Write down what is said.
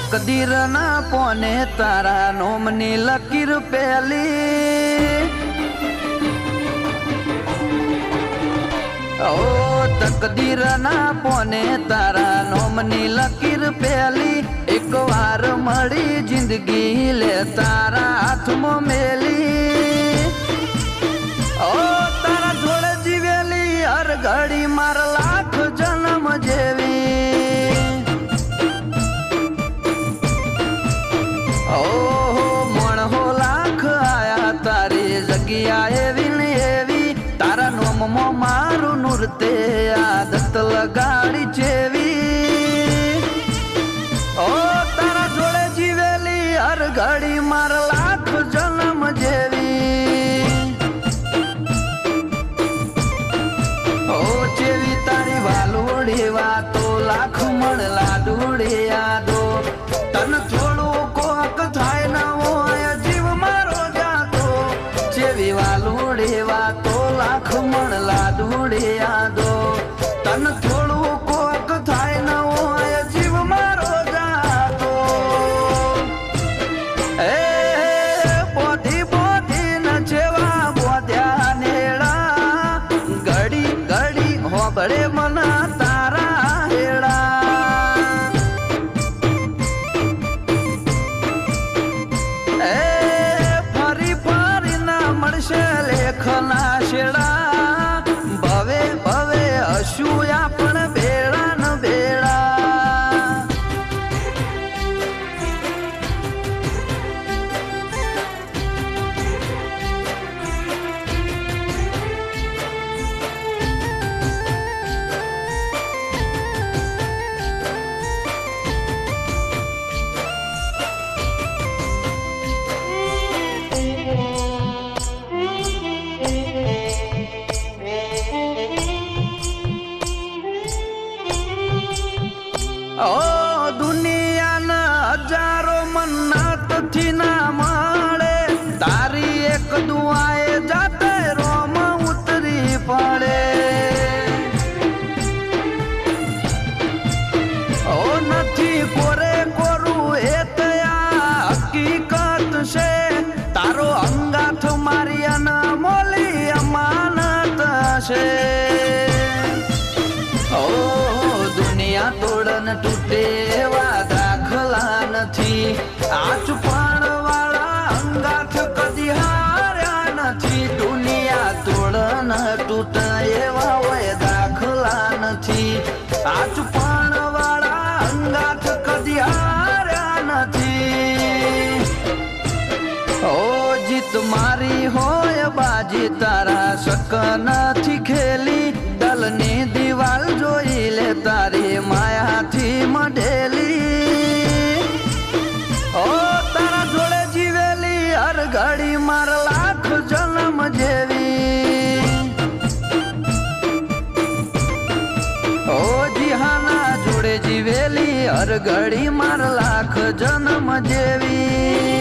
તકદીર ના પોને તારા નોમની લકીર પેલી ઓ તકદીર ના પોને તારા નોમની લકીર પેલી એક વાર મળી જિંદગી લે તારા હાથમાં મેલી ઓ તારા જોડે જીવેલી હર ઘડી માર લાખ જન્મ જેવી ઓહો મણહો લાખ આયા તારી જગ્યા એવી ને એવી તારા નોમમાં મારું નૃત્ય આદત લગાડી જેવી ઓ તારા જોડે જીવેલી હર ઘડી માર લાખ જન્મ જેવી ઓ જેવી તારી વાલોડી વાતો લાખ મણ લાડુડી યાદો તન થોડું કોક થાય ન હોય જીવ મારો જાતો જેવી વાલુડી વાતો લાખ મણ લાડુડી યાદો તન થોડું કોક થાય ન હોય જીવ મારો જાતો એ બોધી બોધી ન જેવા બોધ્યા નેડા ઘડી ઘડી હોબળે મના તારા હેડા લેખના શેડા ભવે ભવે હશું આપણ બેડા ન બેડા ઓ દુનિયાના હજારો મન્નતથી ના મળે તારી એક દુઆએ જાતે રોમ ઉતરી પડે ઓ નથી કોરે કોરું એ તયા હકીકત છે તારો અંગાથ મારી અનમોલી અમાનત છે ઓ દુનિયા તોડન તૂટે એવા દાખલા નથી આ ચુપાણ વાળા અંગાથ કદી હાર્યા નથી દુનિયા તોડન તૂટે એવા હોય દાખલા નથી આ ચુપાણ વાળા અંગાથ કદી હાર્યા નથી ઓ જીત મારી હોય બાજી તારા શક નથી ખેલી દલની દિવાલ જોઈ લે તારી માયાથી મઢેલી ઓ તારા જોડે જીવેલી હર ઘડી માર લાખ જન્મ જેવી ઓ જીહાના જોડે જીવેલી હર ઘડી માર લાખ જન્મ જેવી